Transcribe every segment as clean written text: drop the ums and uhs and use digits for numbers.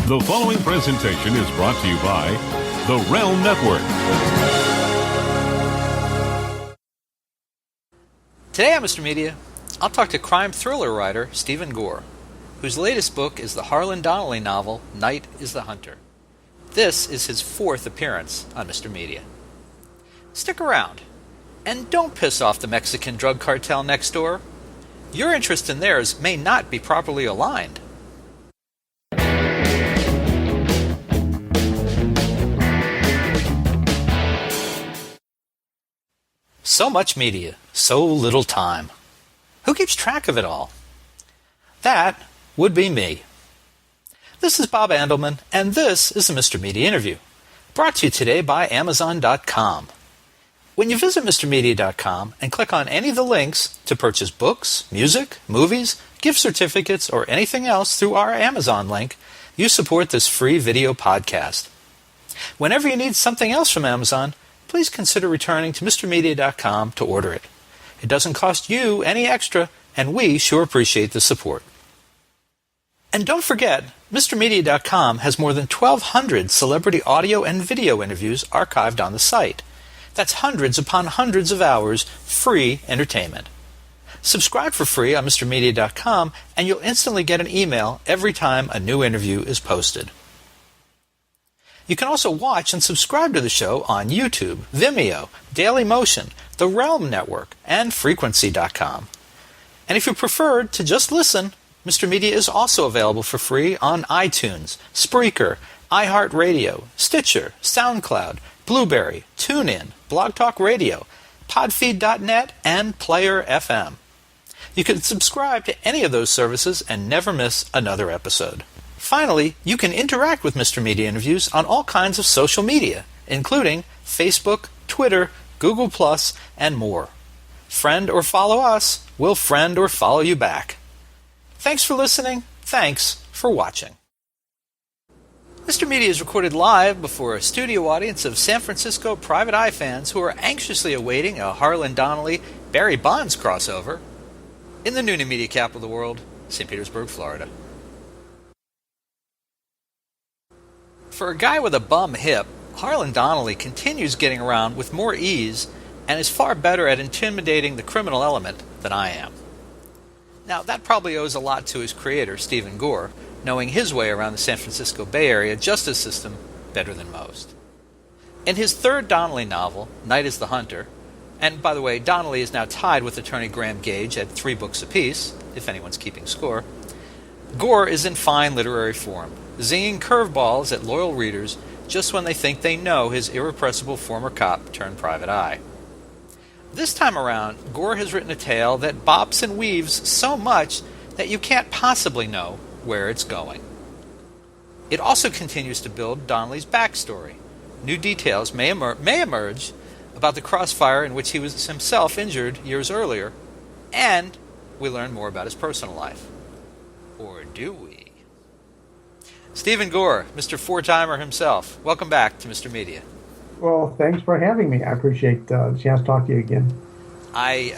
The following presentation is brought to you by the Realm Network. Today on Mr. Media, I'll talk to crime thriller writer Steven Gore, whose latest book is the Harlan Donnally novel, Night is the Hunter. This is his fourth appearance on Mr. Media. Stick around, and don't piss off the Mexican drug cartel next door. Your interest in theirs may not be properly aligned. So much media, so little time. Who keeps track of it all? That would be me. This is Bob Andelman, and this is the Mr. Media Interview, brought to you today by Amazon.com. When you visit MrMedia.com and click on any of the links to purchase books, music, movies, gift certificates, or anything else through our Amazon link, you support this free video podcast. Whenever you need something else from Amazon, please consider returning to MrMedia.com to order it. It doesn't cost you any extra, and we sure appreciate the support. And don't forget, MrMedia.com has more than 1,200 celebrity audio and video interviews archived on the site. That's hundreds upon hundreds of hours free entertainment. Subscribe for free on MrMedia.com, and you'll instantly get an email every time a new interview is posted. You can also watch and subscribe to the show on YouTube, Vimeo, Dailymotion, the Realm Network, and Frequency.com. And if you prefer to just listen, Mr. Media is also available for free on iTunes, Spreaker, iHeartRadio, Stitcher, SoundCloud, Blueberry, TuneIn, Blog Talk Radio, Podfeed.net, and Player FM. You can subscribe to any of those services and never miss another episode. Finally, you can interact with Mr. Media Interviews on all kinds of social media, including Facebook, Twitter, Google+, and more. Friend or follow us, we'll friend or follow you back. Thanks for listening. Thanks for watching. Mr. Media is recorded live before a studio audience of San Francisco Private Eye fans who are anxiously awaiting a Harlan Donnally Barry Bonds crossover in the new media capital of the world, St. Petersburg, Florida. For a guy with a bum hip, Harlan Donnally continues getting around with more ease and is far better at intimidating the criminal element than I am. Now, that probably owes a lot to his creator, Steven Gore, knowing his way around the San Francisco Bay Area justice system better than most. In his third Donnally novel, Night is the Hunter, and by the way, Donnally is now tied with attorney Graham Gage at 3 books apiece, if anyone's keeping score, Gore is in fine literary form, zinging curveballs at loyal readers just when they think they know his irrepressible former cop turned private eye. This time around, Gore has written a tale that bops and weaves so much that you can't possibly know where it's going. It also continues to build Donnelly's backstory. New details may emerge about the crossfire in which he was himself injured years earlier, and we learn more about his personal life. Or do we? Steven Gore, Mr. Four-Timer himself, welcome back to Mr. Media. Well, thanks for having me. I appreciate the chance to talk to you again. I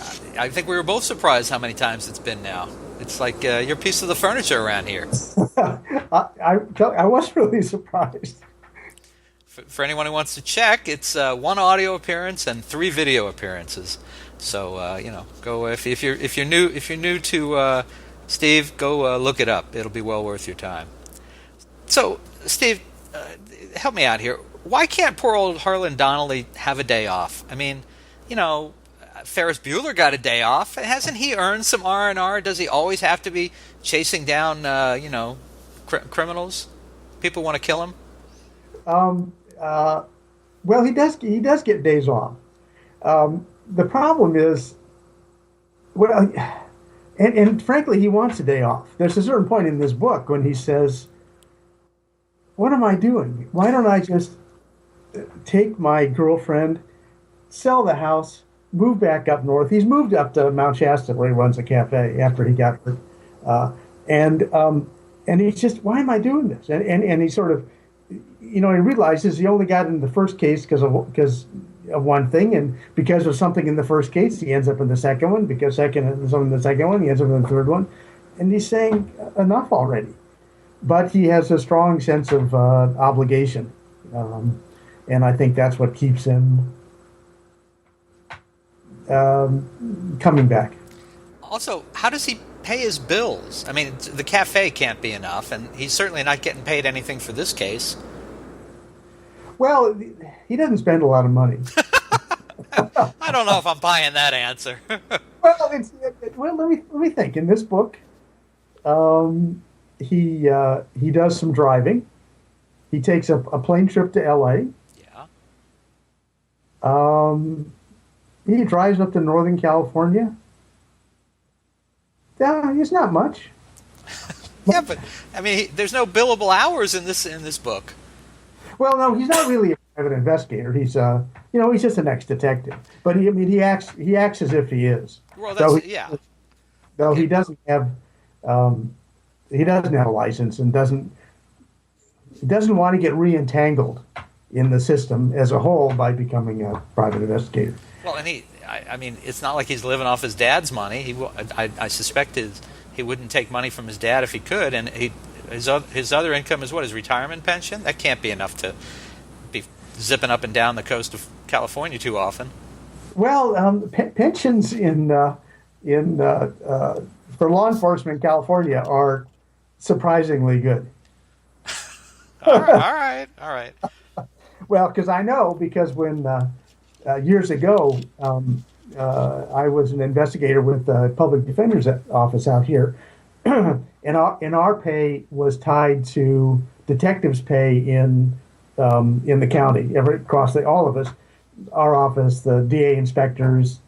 think we were both surprised how many times it's been now. It's like you're a piece of the furniture around here. I was really surprised. For anyone who wants to check, it's 1 audio appearance and 3 video appearances. So go if you're new to Steve, go look it up. It'll be well worth your time. So, Steve, help me out here. Why can't poor old Harlan Donnally have a day off? I mean, Ferris Bueller got a day off. Hasn't he earned some R&R? Does he always have to be chasing down, criminals? People want to kill him? Well, he does get days off. The problem is, and frankly, he wants a day off. There's a certain point in this book when he says, what am I doing? Why don't I just take my girlfriend, sell the house, move back up north? He's moved up to Mount Shasta where he runs a cafe after he got hurt. And he's just, why am I doing this? And he sort of, he realizes he only got in the first case because of one thing, and because of something in the first case, he ends up in the second one, because something in the second one, he ends up in the third one. And he's saying, enough already. but he has a strong sense of obligation, and I think that's what keeps him coming back. Also, how does he pay his bills? I mean, the cafe can't be enough, and he's certainly not getting paid anything for this case. Well, he doesn't spend a lot of money. I don't know if I'm buying that answer. Well, let me think. In this book, he does some driving. He takes a plane trip to L.A. Yeah. He drives up to Northern California. Yeah, it's not much. Yeah, but I mean, there's no billable hours in this book. Well, no, he's not really a private investigator. He's he's just an ex-detective. But he acts as if he is. Well, that's yeah. Though he doesn't have a license and doesn't want to get re-entangled in the system as a whole by becoming a private investigator. Well, and I mean, it's not like he's living off his dad's money. I suspect he wouldn't take money from his dad if he could, and his other income is what, his retirement pension? That can't be enough to be zipping up and down the coast of California too often. Well, pensions for law enforcement in California are surprisingly good. All right. Well, because when years ago, I was an investigator with the public defender's office out here, and our pay was tied to detectives' pay in the county, across all of us, our office, the DA inspectors,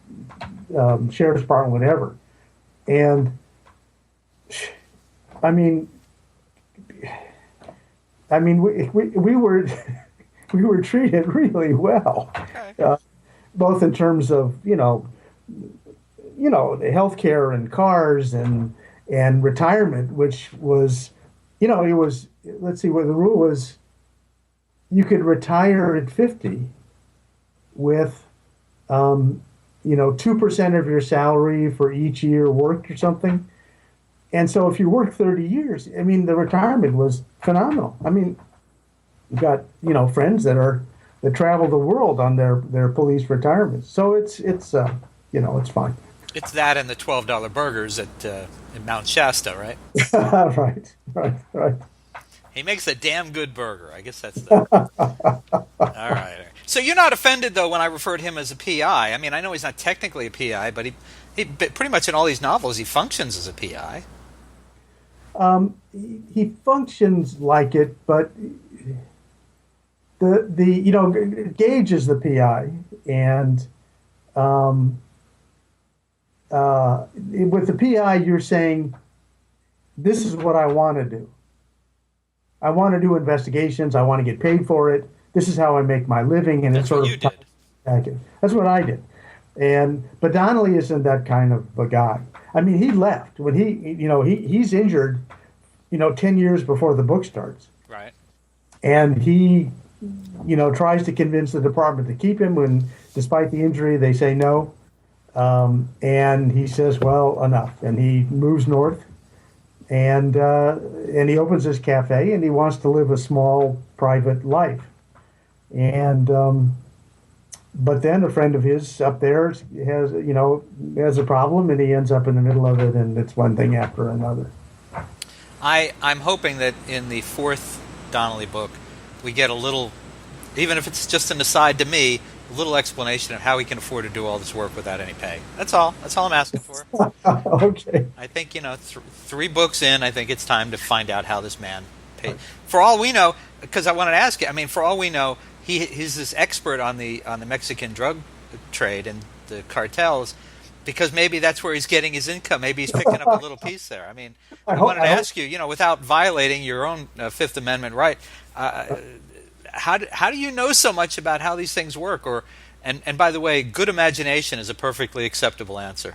sheriff's department, whatever. And I mean, we were we were treated really well, both in terms of the health care and cars and retirement, which was, it was, let's see, what the rule was, you could retire at 50 with 2% of your salary for each year worked or something. And so if you work 30 years, I mean, the retirement was phenomenal. I mean, you got, friends that travel the world on their police retirements. So it's fine. It's that and the $12 burgers at in Mount Shasta, right? Right. He makes a damn good burger. I guess that's the... All right. So you're not offended, though, when I refer to him as a PI. I mean, I know he's not technically a PI, but he pretty much in all these novels, he functions as a PI. He functions like it, but Gage is the PI, and with the PI, you're saying, this is what I want to do. I want to do investigations. I want to get paid for it. This is how I make my living, and that's it's sort what of you did. That's what I did. But Donnally isn't that kind of a guy. I mean, he left when he's injured, 10 years before the book starts. Right. And he, tries to convince the department to keep him when, despite the injury, they say no. And he says, well, enough. And he moves north, and he opens his cafe, and he wants to live a small, private life. And but then a friend of his up there has a problem, and he ends up in the middle of it, and it's one thing after another. I'm hoping that in the fourth Donnally book, we get a little, even if it's just an aside to me, a little explanation of how he can afford to do all this work without any pay. That's all I'm asking for. Okay. I think, 3 books in, I think it's time to find out how this man paid. For all we know, because I wanted to ask you, I mean, for all we know, he's this expert on the Mexican drug trade and the cartels, because maybe that's where he's getting his income. Maybe he's picking up a little piece there. I mean, I wanted to ask you, without violating your own Fifth Amendment right, how do you know so much about how these things work? And by the way, good imagination is a perfectly acceptable answer.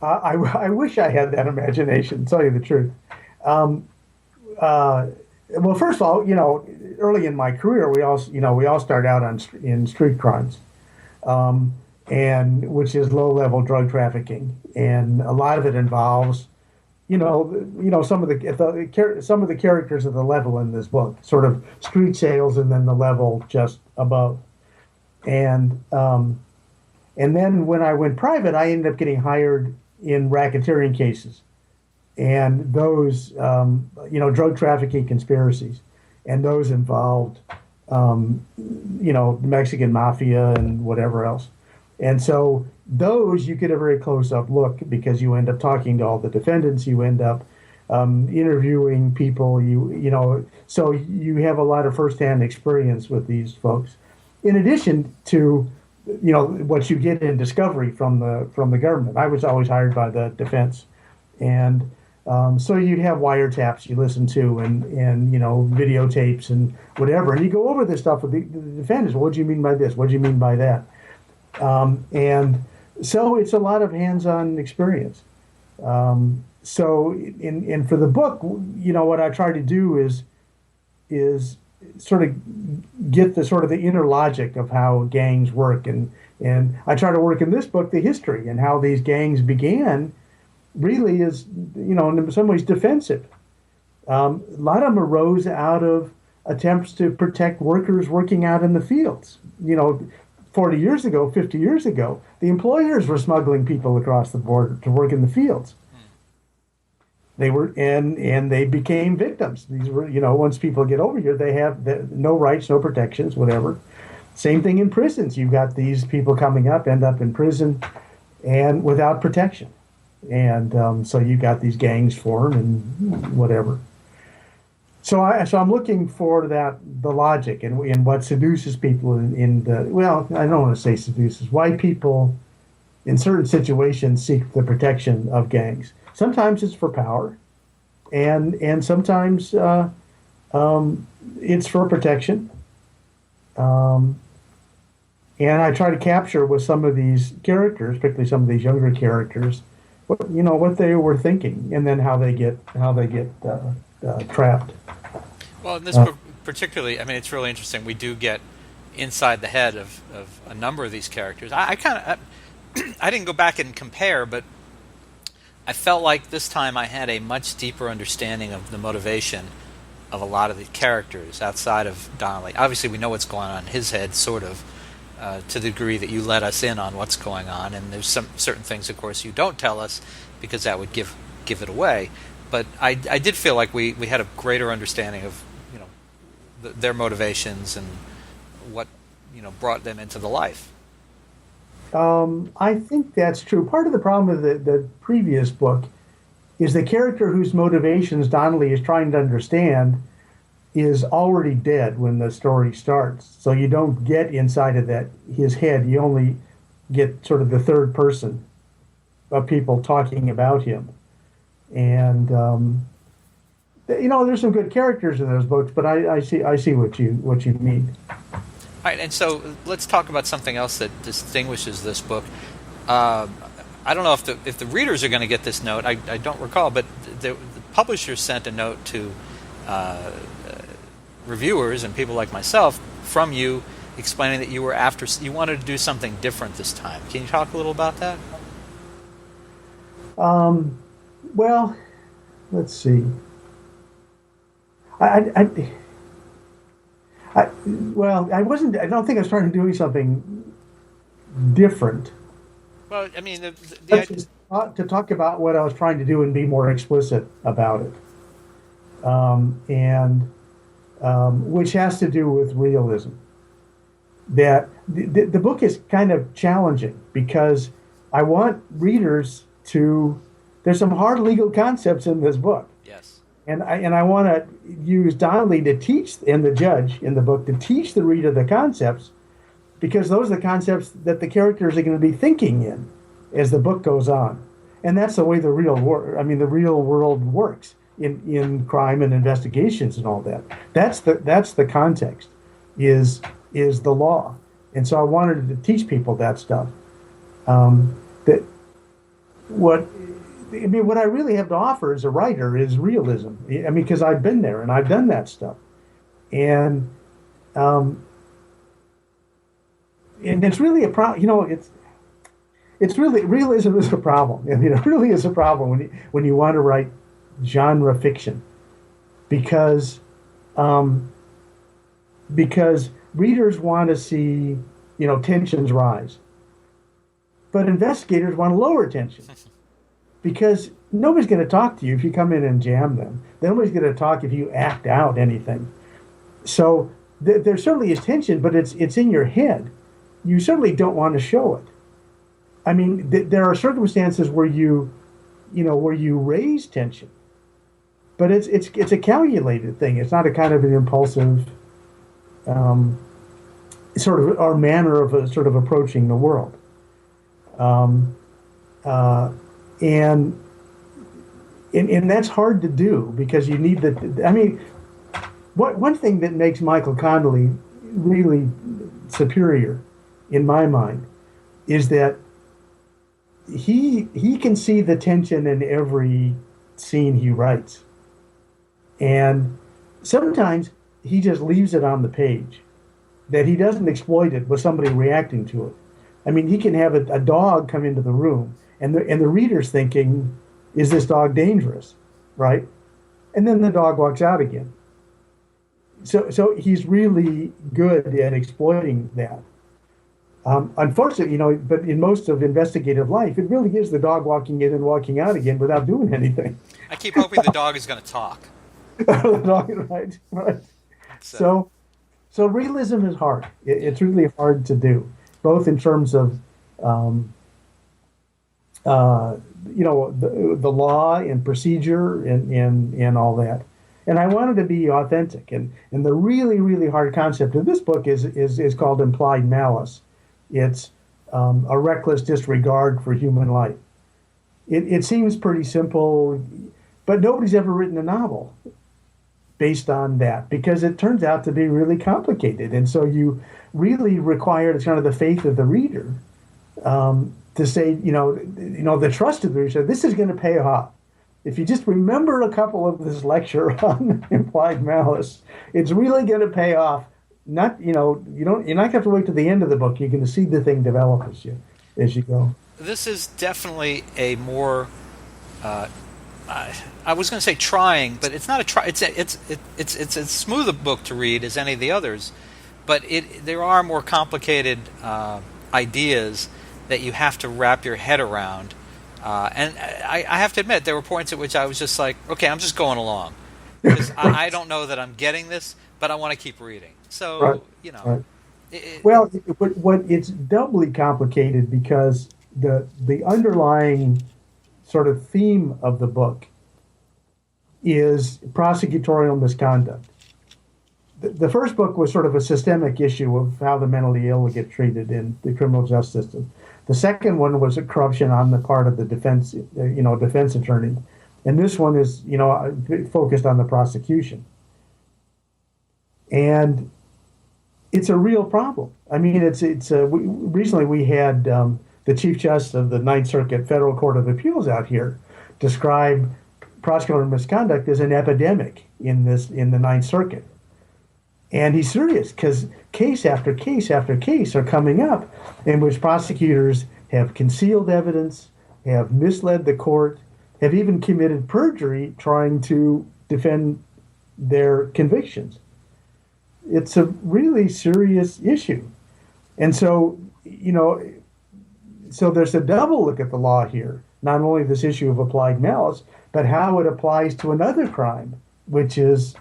I wish I had that imagination, to tell you the truth. Well, first of all, early in my career, we all started out in street crimes, and which is low-level drug trafficking, and a lot of it involves some of the characters of the level in this book, sort of street sales, and then the level just above. And and then when I went private, I ended up getting hired in racketeering cases, and those drug trafficking conspiracies, and those involved the Mexican mafia and whatever else. And so those you get a very close-up look because you end up talking to all the defendants, you end up interviewing people, so you have a lot of firsthand experience with these folks. In addition to, what you get in discovery from the government. I was always hired by the defense, and so you'd have wiretaps you listen to and videotapes and whatever, and you go over this stuff with the defendants. Well, what do you mean by this? What do you mean by that? And so it's a lot of hands-on experience. So for the book, what I try to do is sort of get the inner logic of how gangs work, and I try to work in this book the history and how these gangs began. Really is in some ways defensive. A lot of them arose out of attempts to protect workers working out in the fields. 40 years ago, 50 years ago, the employers were smuggling people across the border to work in the fields. They were, and they became victims. These were, once people get over here, they have no rights, no protections, whatever. Same thing in prisons. You've got these people coming up, end up in prison, and without protection. And so you've got these gangs form and whatever. So I'm looking for the logic and what seduces people in the, well, I don't want to say seduces, why people in certain situations seek the protection of gangs. Sometimes it's for power, and sometimes it's for protection. And I try to capture with some of these characters, particularly some of these younger characters, what they were thinking, and then how they get trapped. Well, in this book particularly, it's really interesting. We do get inside the head of a number of these characters. I didn't go back and compare, but I felt like this time I had a much deeper understanding of the motivation of a lot of the characters outside of Donnally. Obviously, we know what's going on in his head, sort of, to the degree that you let us in on what's going on. And there's some certain things, of course, you don't tell us because that would give it away. But I did feel like we had a greater understanding of their motivations and what brought them into the life. I think that's true. Part of the problem with the previous book is the character whose motivations Donnally is trying to understand is already dead when the story starts. So you don't get inside of his head. You only get sort of the third person of people talking about him. And there's some good characters in those books, but I see what you mean. All right, and so let's talk about something else that distinguishes this book. I don't know if the readers are going to get this note. I don't recall, but the publisher sent a note to reviewers and people like myself from you, explaining that you wanted to do something different this time. Can you talk a little about that? Well, let's see. I don't think I started doing something different. Well, to talk about what I was trying to do and be more explicit about it, which has to do with realism. That the book is kind of challenging because I want readers to. There's some hard legal concepts in this book. Yes. And I want to use Donnally to teach, and the judge in the book, to teach the reader the concepts, because those are the concepts that the characters are going to be thinking in as the book goes on. And that's the way the real world works in crime and investigations and all that. That's the context, is the law. And so I wanted to teach people that stuff. What I really have to offer as a writer is realism. Because I've been there and I've done that stuff, and it's really a problem. it's really, realism is a problem. I mean, it really is a problem when you want to write genre fiction, because um, because readers want to see, tensions rise, but investigators want to lower tension, because nobody's going to talk to you if you come in and jam them. Nobody's going to talk if you act out anything. So there certainly is tension, but it's in your head. You certainly don't want to show it. I mean, there are circumstances where where you raise tension, but it's a calculated thing. It's not a kind of an impulsive sort of our manner of sort of approaching the world. And that's hard to do, because you need the. I mean, one thing that makes Michael Donnally really superior, in my mind, is that he can see the tension in every scene he writes, and sometimes he just leaves it on the page, that he doesn't exploit it with somebody reacting to it. I mean, he can have a dog come into the room, and the reader's thinking, is this dog dangerous, right? And then the dog walks out again. So he's really good at exploiting that. Unfortunately, but in most of investigative life, it really is the dog walking in and walking out again without doing anything. I keep hoping the dog is going to talk. The dog, right. So realism is hard. It's really hard to do, both in terms of the law and procedure and all that. And I wanted to be authentic. And the really, really hard concept of this book is called implied malice. It's a reckless disregard for human life. It seems pretty simple, but nobody's ever written a novel based on that, because it turns out to be really complicated. And so you really require kind of the faith of the reader, to say, the trust of the reader, this is going to pay off. If you just remember a couple of this lecture on implied malice, it's really going to pay off. You're not going to have to wait to the end of the book. You're going to see the thing develop as you go. This is definitely a more, I was going to say trying, but it's not a try. It's as smooth a book to read as any of the others, but there are more complicated ideas that you have to wrap your head around. And I have to admit, there were points at which I was just like, okay, I'm just going along, because I don't know that I'm getting this, but I want to keep reading. So, right. Right. What it's doubly complicated, because the underlying sort of theme of the book is prosecutorial misconduct. The first book was sort of a systemic issue of how the mentally ill get treated in the criminal justice system. The second one was a corruption on the part of the defense attorney, and this one is, focused on the prosecution. And it's a real problem. I mean, recently we had the Chief Justice of the Ninth Circuit Federal Court of Appeals out here describe prosecutorial misconduct as an epidemic in the Ninth Circuit. And he's serious, because case after case after case are coming up in which prosecutors have concealed evidence, have misled the court, have even committed perjury trying to defend their convictions. It's a really serious issue. And so, so there's a double look at the law here, not only this issue of applied malice, but how it applies to another crime, which is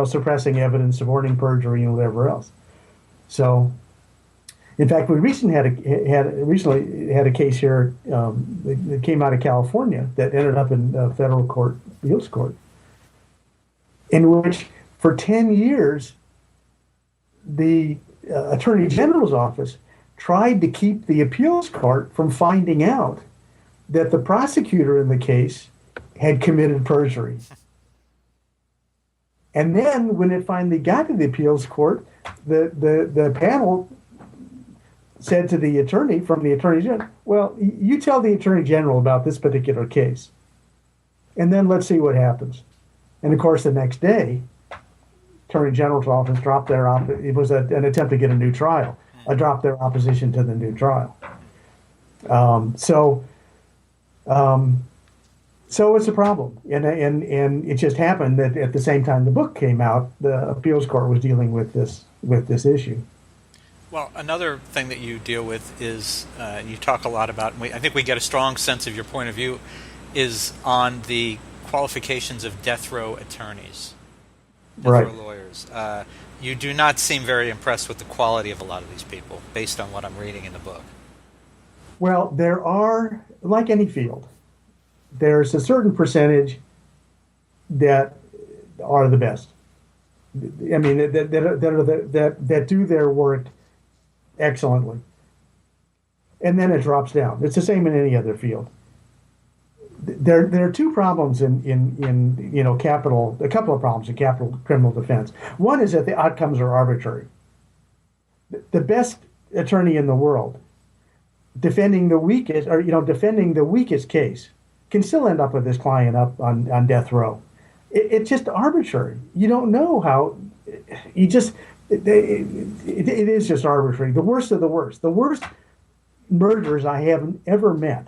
suppressing evidence, supporting perjury, and whatever else. So, in fact, we recently had a case here that came out of California that ended up in federal court, appeals court, in which for 10 years the Attorney General's office tried to keep the appeals court from finding out that the prosecutor in the case had committed perjury. And then when it finally got to the appeals court, the panel said to the attorney from the Attorney General, well, you tell the Attorney General about this particular case, and then let's see what happens. And of course, the next day, Attorney General's office dropped it was an attempt to get a new trial, dropped their opposition to the new trial. Um, so, um, so it's a problem, and it just happened that at the same time the book came out, the appeals court was dealing with this issue. Well, another thing that you deal with is you talk a lot about, and I think we get a strong sense of your point of view, is on the qualifications of death row attorneys, death Right. row lawyers. You do not seem very impressed with the quality of a lot of these people, based on what I'm reading in the book. Well, there are, like any field, there's a certain percentage that are the best. I mean, that do their work excellently, and then it drops down. It's the same in any other field. There are two problems in capital. A couple of problems in capital criminal defense. One is that the outcomes are arbitrary. The best attorney in the world defending the weakest, or defending the weakest case, can still end up with his client up on death row. It's just arbitrary. You don't know how. You just it is just arbitrary. The worst of the worst. The worst murderers I haven't ever met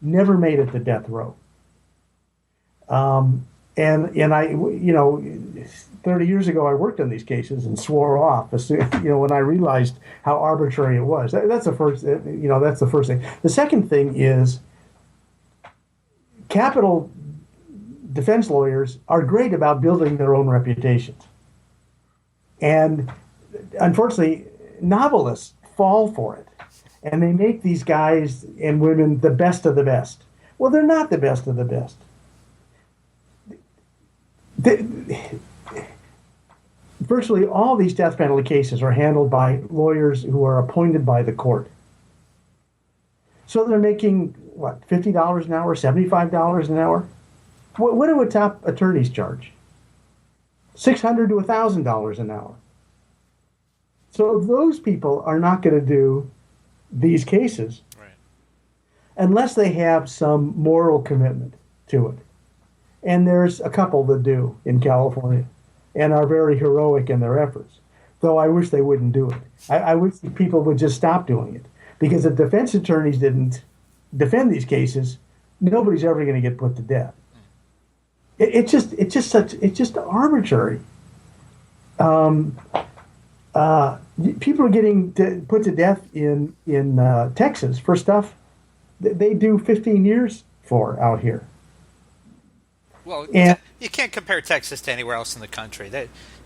never made it to death row. And I 30 years ago I worked on these cases and swore off when I realized how arbitrary it was. That's the first. That's the first thing. The second thing is capital defense lawyers are great about building their own reputations. And unfortunately, novelists fall for it. And they make these guys and women the best of the best. Well, they're not the best of the best. Virtually all these death penalty cases are handled by lawyers who are appointed by the court. So they're making, what, $50 an hour, $75 an hour? What do top attorneys charge? $600 to $1,000 an hour. So those people are not going to do these cases unless they have some moral commitment to it. And there's a couple that do in California and are very heroic in their efforts, though I wish they wouldn't do it. I wish people would just stop doing it, because if defense attorneys didn't defend these cases, nobody's ever going to get put to death. It's just arbitrary. People are getting put to death in Texas for stuff that they do 15 years for out here. Well, and you can't compare Texas to anywhere else in the country.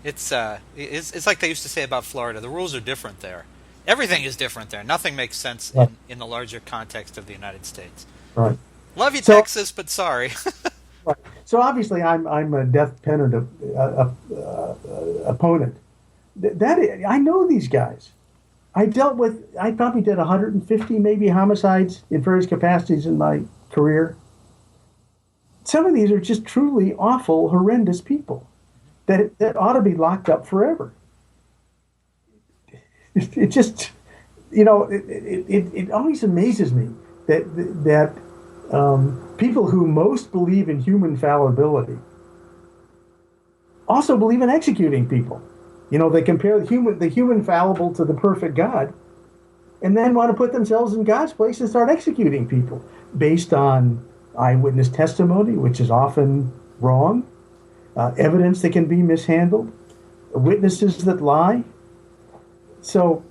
It's like they used to say about Florida. The rules are different there. Everything is different there. Nothing makes sense right. in the larger context of the United States. Right. Love you, Texas, but sorry. Right. So obviously, I'm a death penalty opponent. I know these guys. I probably did 150 maybe homicides in various capacities in my career. Some of these are just truly awful, horrendous people that ought to be locked up forever. It just, it always amazes me that people who most believe in human fallibility also believe in executing people. They compare the human fallible to the perfect God, and then want to put themselves in God's place and start executing people based on eyewitness testimony, which is often wrong, evidence that can be mishandled, witnesses that lie. So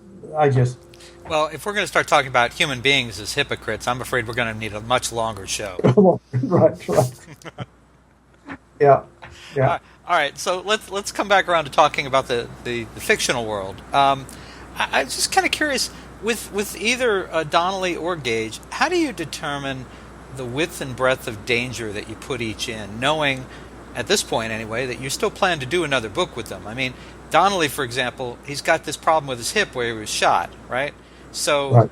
Well, if we're going to start talking about human beings as hypocrites, I'm afraid we're going to need a much longer show. Right. Yeah. All right, so let's come back around to talking about the fictional world. I'm just kind of curious, with either Donnally or Gage, how do you determine the width and breadth of danger that you put each in, knowing, at this point anyway, that you still plan to do another book with them? I mean, Donnally, for example, he's got this problem with his hip where he was shot, right? So right.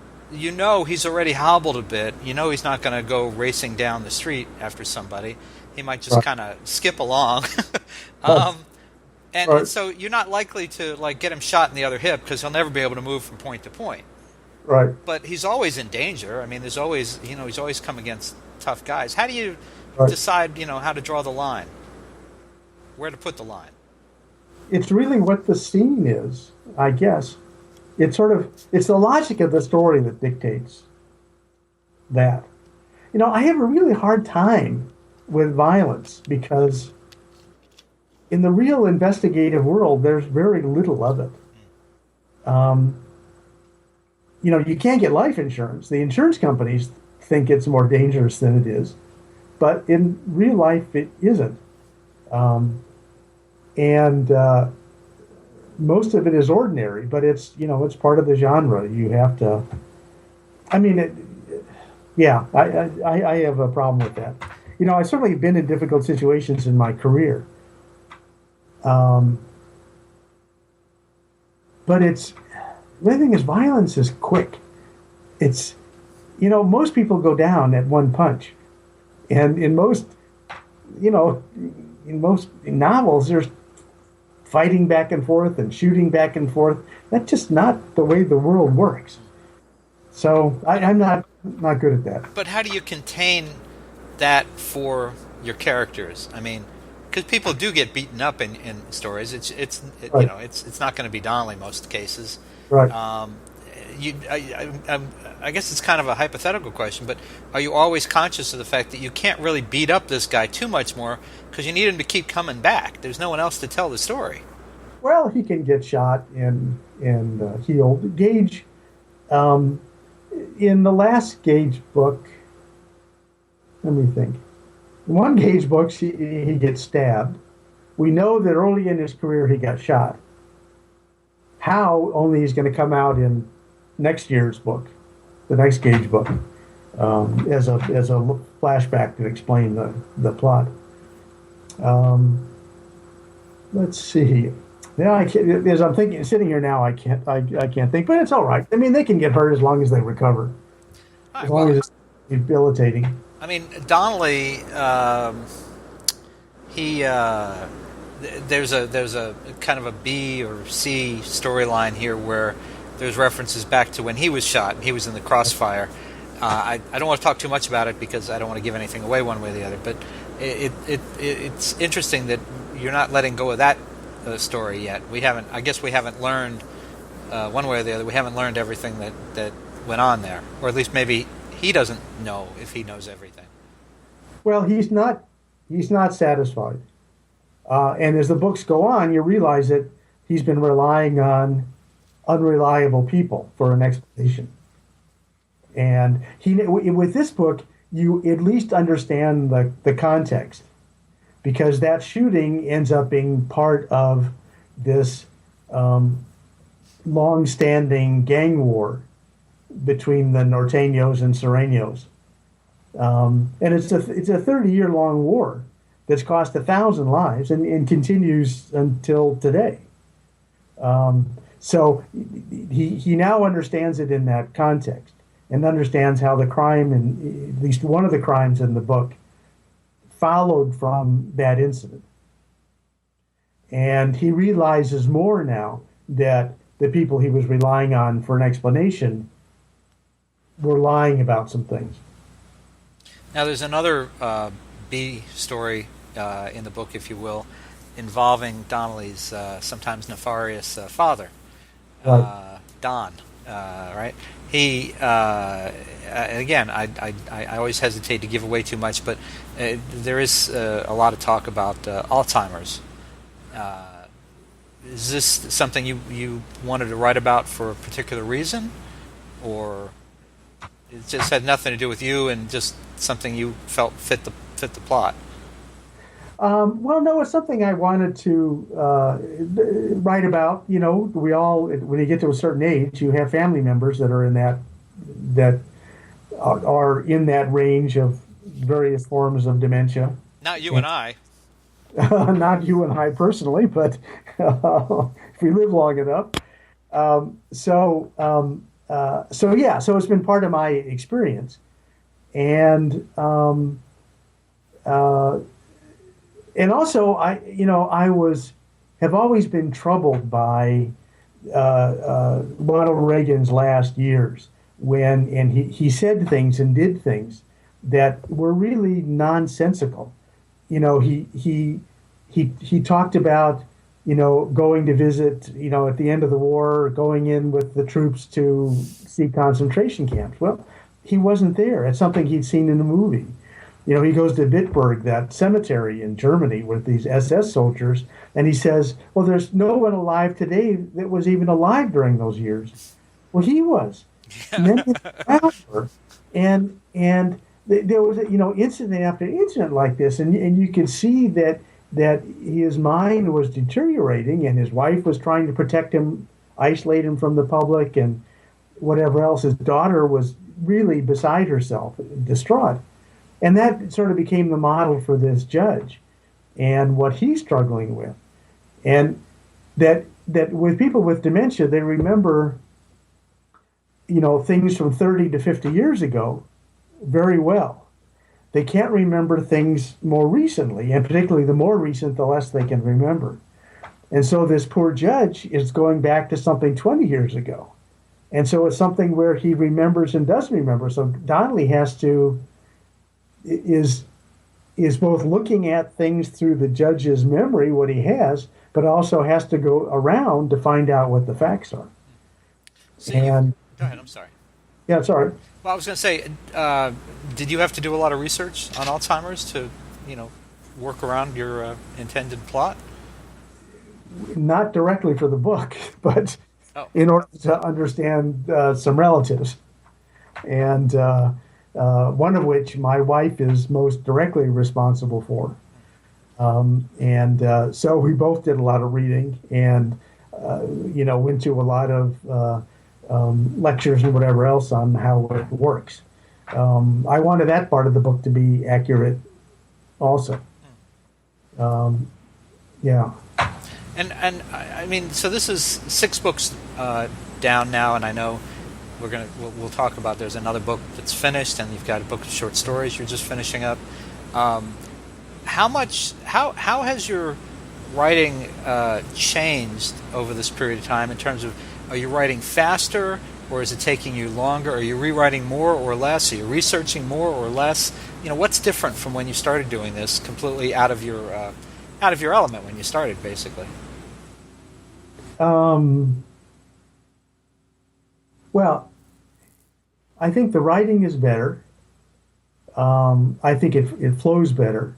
He's already hobbled a bit. He's not going to go racing down the street after somebody. He might just kind of skip along. And so you're not likely to get him shot in the other hip, because he'll never be able to move from point to point. Right. But he's always in danger. I mean, there's always, he's always come against tough guys. How do you decide, how to draw the line? Where to put the line? It's really what the scene is, I guess. It's the logic of the story that dictates that. I have a really hard time with violence because in the real investigative world, there's very little of it. Um, you can't get life insurance. The insurance companies think it's more dangerous than it is, but in real life, it isn't. And most of it is ordinary, but it's part of the genre. You have to. I mean, yeah, I have a problem with that. I certainly have been in difficult situations in my career. But the thing is, violence is quick. It's, most people go down at one punch. And in most novels, there's fighting back and forth and shooting back and forth. That's just not the way the world works. So I'm not good at that. But how do you contain that for your characters? I mean, because people do get beaten up in stories. Right. It's not going to be Donnally most cases. Right. I guess it's kind of a hypothetical question, but are you always conscious of the fact that you can't really beat up this guy too much more because you need him to keep coming back? There's no one else to tell the story. Well, he can get shot and healed. Gage, in the last Gage book, let me think. In one Gage book, he gets stabbed. We know that early in his career he got shot. How only is going to come out in next year's book, the next Gage book, as a flashback to explain the plot. Let's see. Yeah, as I'm thinking, sitting here now, I can't think, but it's all right. I mean, they can get hurt as long as they recover, as long as it's debilitating. I mean, Donnally, there's a kind of a B or C storyline here where there's references back to when he was shot and he was in the crossfire. I don't want to talk too much about it because I don't want to give anything away one way or the other. But it's interesting that you're not letting go of that story yet. I guess we haven't learned one way or the other. We haven't learned everything that went on there, or at least maybe he doesn't know if he knows everything. Well, he's not satisfied. And as the books go on, you realize that he's been relying on unreliable people for an explanation. And with this book, you at least understand the context, because that shooting ends up being part of this long-standing gang war between the Norteños and Sureños. And it's a 30-year-long war that's cost 1,000 lives and continues until today. So he now understands it in that context and understands how the crime, and at least one of the crimes in the book, followed from that incident. And he realizes more now that the people he was relying on for an explanation were lying about some things. Now, there's another B story in the book, if you will, involving Donnelly's sometimes nefarious father, Right. Don. Right? He again, I always hesitate to give away too much, but there is a lot of talk about Alzheimer's. Is this something you wanted to write about for a particular reason, or it just had nothing to do with you and just something you felt fit the plot? Well, no, it's something I wanted to write about. We all, when you get to a certain age, you have family members that are in that are in that range of various forms of dementia. Not you and I. Not you and I personally, but if we live long enough. So it's been part of my experience, and also I have always been troubled by Ronald Reagan's last years, and he said things and did things that were really nonsensical. He talked about going to visit at the end of the war, going in with the troops to see concentration camps. Well, he wasn't there. It's something he'd seen in a movie. He goes to Bitburg, that cemetery in Germany with these SS soldiers, and he says, well, there's no one alive today that was even alive during those years. Well, he was. And then there was, incident after incident like this, and you could see that his mind was deteriorating, and his wife was trying to protect him, isolate him from the public, and whatever else. His daughter was really beside herself, distraught. And that sort of became the model for this judge and what he's struggling with. And that with people with dementia, they remember, things from 30 to 50 years ago very well. They can't remember things more recently, and particularly the more recent, the less they can remember. And so this poor judge is going back to something 20 years ago. And so it's something where he remembers and doesn't remember. So Donnally is both looking at things through the judge's memory, what he has, but also has to go around to find out what the facts are. So go ahead, I'm sorry. Yeah, it's all right. Well, I was going to say, did you have to do a lot of research on Alzheimer's to, work around your intended plot? Not directly for the book, but in order to understand some relatives. And one of which my wife is most directly responsible for. So we both did a lot of reading and, went to a lot of lectures and whatever else on how it works. I wanted that part of the book to be accurate also. Yeah. And I mean, so this is 6 books down now, and I know we'll talk about. There's another book that's finished, and you've got a book of short stories you're just finishing up. How has your writing changed over this period of time in terms of, are you writing faster, or is it taking you longer? Are you rewriting more or less? Are you researching more or less? What's different from when you started doing this, completely out of your element when you started, basically? Well, I think the writing is better. I think it flows better.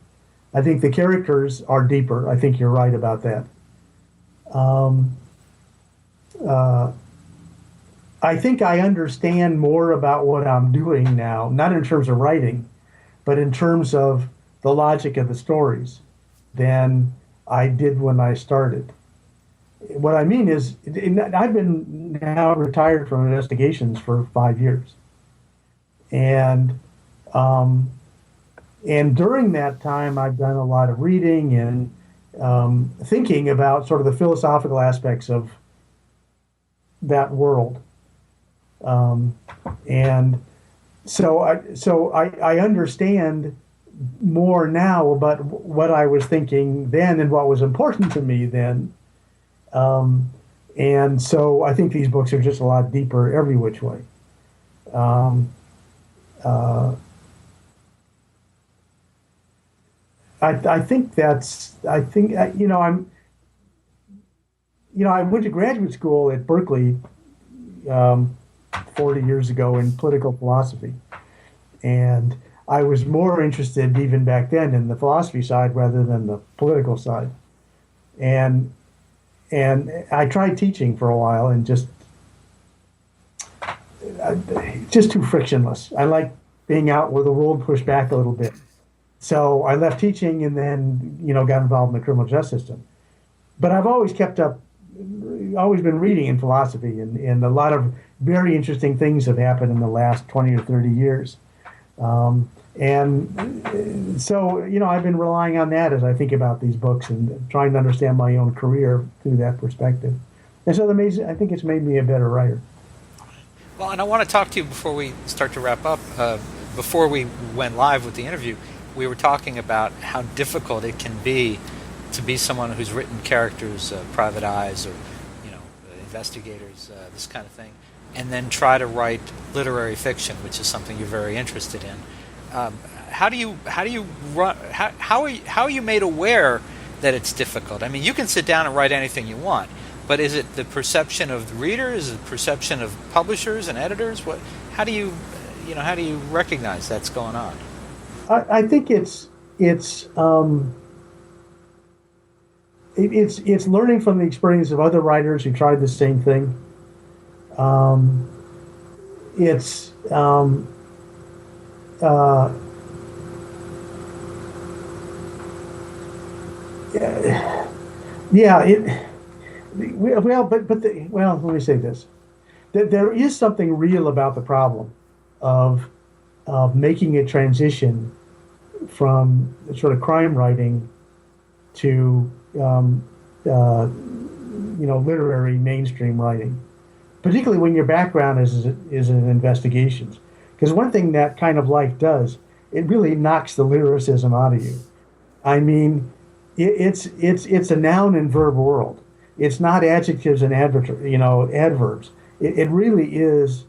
I think the characters are deeper. I think you're right about that. I think I understand more about what I'm doing now, not in terms of writing, but in terms of the logic of the stories than I did when I started. What I mean is, I've been now retired from investigations for 5 years. And during that time, I've done a lot of reading and thinking about sort of the philosophical aspects of that world. And so I understand more now about what I was thinking then and what was important to me then. And so I think these books are just a lot deeper every which way. I think I went to graduate school at Berkeley 40 years ago in political philosophy. And I was more interested even back then in the philosophy side rather than the political side. And I tried teaching for a while and just too frictionless. I like being out where the world pushed back a little bit. So I left teaching and then, got involved in the criminal justice system. But I've always always been reading in philosophy, and a lot of very interesting things have happened in the last 20 or 30 years. And so, I've been relying on that as I think about these books and trying to understand my own career through that perspective. And so I think it's made me a better writer. Well, and I want to talk to you before we start to wrap up. Before we went live with the interview, we were talking about how difficult it can be to be someone who's written characters, private eyes, or investigators, this kind of thing, and then try to write literary fiction, which is something you're very interested in. How are you made aware that it's difficult? I mean, you can sit down and write anything you want, but is it the perception of the reader? Is it the perception of publishers and editors? How do you how do you recognize that's going on? I think it's learning from the experience of other writers who tried the same thing. It's yeah, let me say this: that there is something real about the problem of making a transition from sort of crime writing to literary mainstream writing, particularly when your background is in investigations. Because one thing that kind of life does, it really knocks the lyricism out of you. I mean, it's a noun and verb world. It's not adjectives and adverbs. It really is.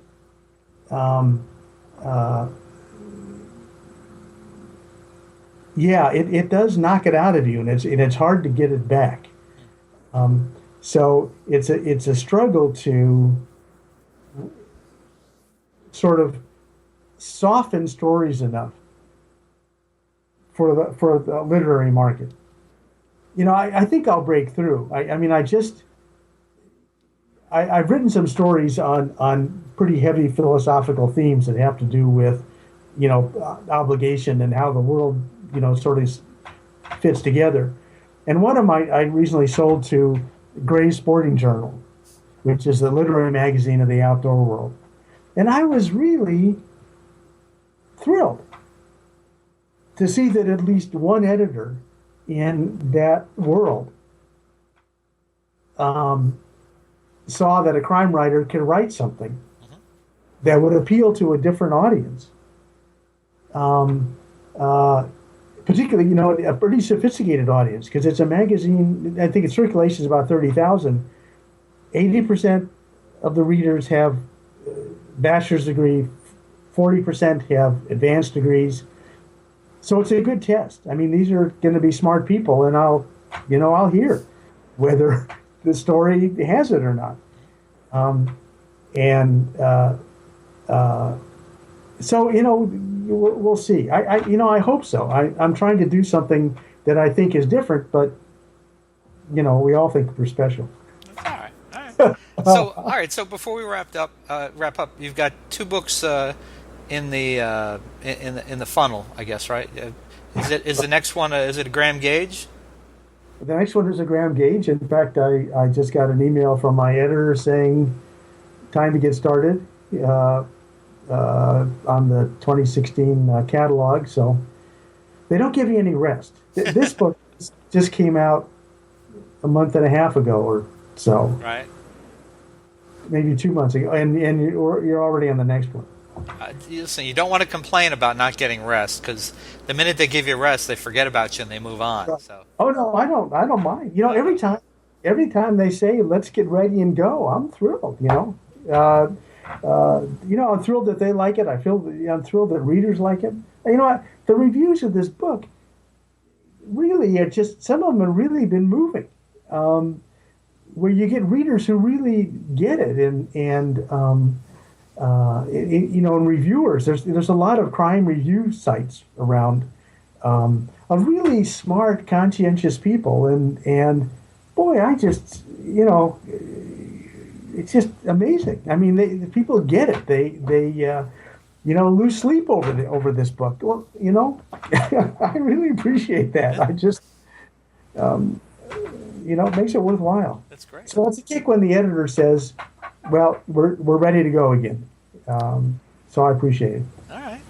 It does knock it out of you, and it's hard to get it back. So it's a struggle to sort of soften stories enough for the literary market. I think I'll break through. I've written some stories on pretty heavy philosophical themes that have to do with, obligation and how the world, sort of fits together. And one of I recently sold to Gray's Sporting Journal, which is the literary magazine of the outdoor world. And I was really thrilled to see that at least one editor in that world saw that a crime writer could write something that would appeal to a different audience. Particularly, a pretty sophisticated audience, because it's a magazine. I think its circulation is about 30,000. 80% of the readers have bachelor's degree, 40% have advanced degrees. So it's a good test. I mean, these are going to be smart people, and I'll hear whether the story has it or not. So we'll see. I hope so. I'm trying to do something that I think is different, but we all think we're special. All right. So before we wrap up, you've got 2 books in the funnel, I guess, right? Is the next one is it a Graham Gage? The next one is a Graham Gage. In fact, I just got an email from my editor saying time to get started on the 2016 catalog. So they don't give you any rest. This book just came out a month and a half ago or so. Right. Maybe 2 months ago, and you're already on the next one. Listen, you don't want to complain about not getting rest, because the minute they give you rest, they forget about you and they move on. So. Oh no, I don't mind. Every time they say let's get ready and go, I'm thrilled. I'm thrilled that they like it. I'm thrilled that readers like it. The reviews of this book really some of them have really been moving. Where you get readers who really get it, and reviewers. There's a lot of crime review sites around of really smart, conscientious people, and boy, it's just amazing. I mean, the people get it. They lose sleep over this book. Well, I really appreciate that. I just it makes it worthwhile. That's great. So it's a kick when the editor says, well, we're ready to go again. So I appreciate it. All right.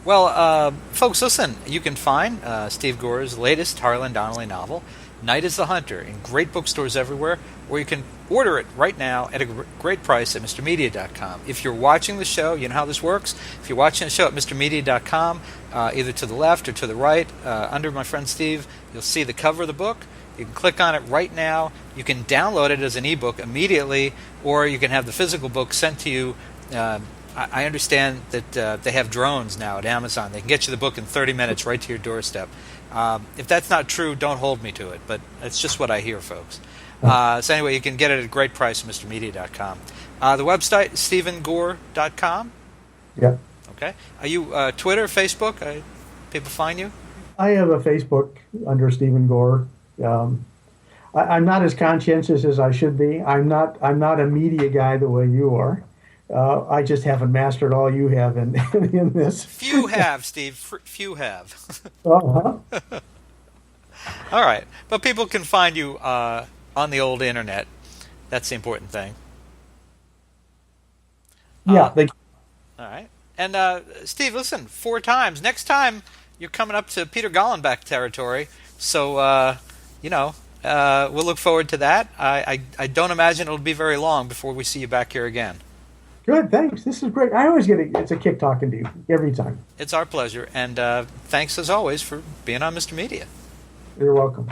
Well, folks, listen, you can find Steve Gore's latest Harlan Donnally novel, Night is the Hunter, in great bookstores everywhere, or you can order it right now at a great price at MrMedia.com. If you're watching the show, you know how this works. If you're watching the show at MrMedia.com, either to the left or to the right, under my friend Steve, you'll see the cover of the book. You can click on it right now. You can download it as an ebook immediately, or you can have the physical book sent to you. I understand that they have drones now at Amazon. They can get you the book in 30 minutes right to your doorstep. If that's not true, don't hold me to it, but it's just what I hear, folks. So anyway, you can get it at a great price at MrMedia.com. The website is StevenGore.com. Yeah. Okay. Are you Twitter, Facebook? People find you? I have a Facebook under Steven Gore. I'm not as conscientious as I should be. I'm not a media guy the way you are. I just haven't mastered all you have in this. Few have, Steve. Few have. Uh-huh. All right. But people can find you on the old internet. That's the important thing. Yeah. All right. And Steve, listen, 4 times. Next time, you're coming up to Peter Gollenbach territory. So, we'll look forward to that. I don't imagine it'll be very long before we see you back here again. Good, thanks. This is great. I always it's a kick talking to you, every time. It's our pleasure. And thanks, as always, for being on Mr. Media. You're welcome.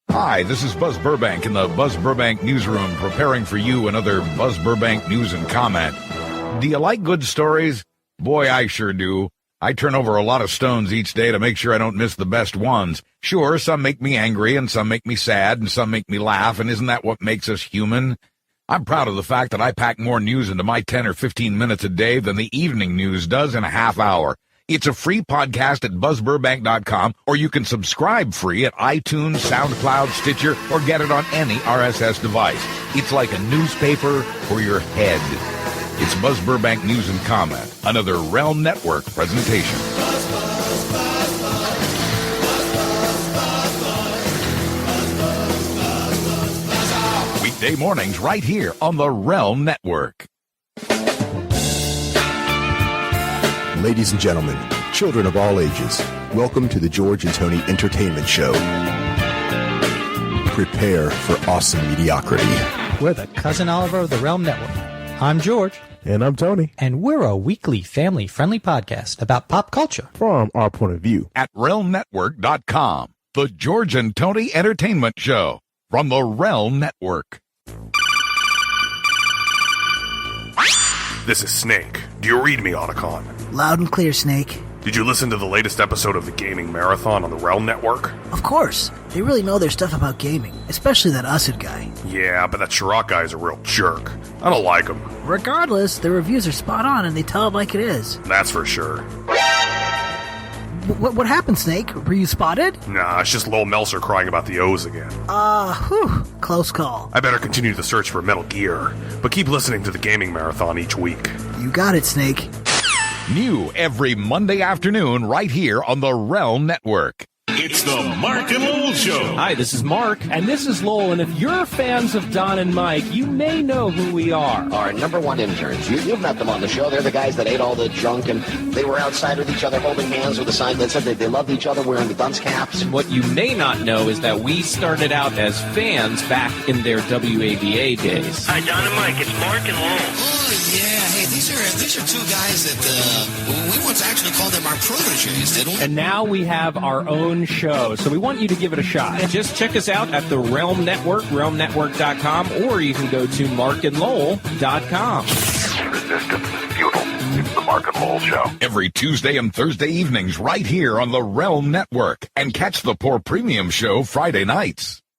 Hi, this is Buzz Burbank in the Buzz Burbank Newsroom, preparing for you another Buzz Burbank news and comment. Do you like good stories? Boy, I sure do. I turn over a lot of stones each day to make sure I don't miss the best ones. Sure, some make me angry, and some make me sad, and some make me laugh, and isn't that what makes us human? I'm proud of the fact that I pack more news into my 10 or 15 minutes a day than the evening news does in a half hour. It's a free podcast at buzzburbank.com, or you can subscribe free at iTunes, SoundCloud, Stitcher, or get it on any RSS device. It's like a newspaper for your head. It's Buzz Burbank News and Comment, another Realm Network presentation. Weekday mornings right here on the Realm Network. Ladies and gentlemen, children of all ages, welcome to the George and Tony Entertainment Show. Prepare for awesome mediocrity. We're the Cousin Oliver of the Realm Network. I'm George. And I'm Tony. And we're a weekly family-friendly podcast about pop culture. From our point of view. At realmnetwork.com, the George and Tony Entertainment Show from the Realm Network. This is Snake. Do you read me, Otacon? Loud and clear, Snake. Did you listen to the latest episode of the Gaming Marathon on the Realm Network? Of course. They really know their stuff about gaming, especially that Usud guy. Yeah, but that Chirac guy is a real jerk. I don't like him. Regardless, their reviews are spot on and they tell it like it is. That's for sure. What happened, Snake? Were you spotted? Nah, it's just Lowell Melser crying about the O's again. Close call. I better continue the search for Metal Gear, but keep listening to the Gaming Marathon each week. You got it, Snake. New every Monday afternoon right here on the Realm Network. It's the Mark and Lowell Show. Hi, this is Mark. And this is Lowell. And if you're fans of Don and Mike, you may know who we are. Our number one interns. You've met them on the show. They're the guys that ate all the junk, and they were outside with each other holding hands with a sign that said that they loved each other wearing the dunce caps. What you may not know is that we started out as fans back in their WAVA days. Hi, Don and Mike. It's Mark and Lowell. Oh, yeah. Hey, these are two guys that we once actually called them our proteges, didn't we? And now we have our own show, so we want you to give it a shot. Just check us out at the Realm Network, realmnetwork.com, or you can go to markandlowell.com. Resistance is futile. It's the Mark and Lowell Show. Every Tuesday and Thursday evenings right here on the Realm Network. And catch the Poor Premium Show Friday nights.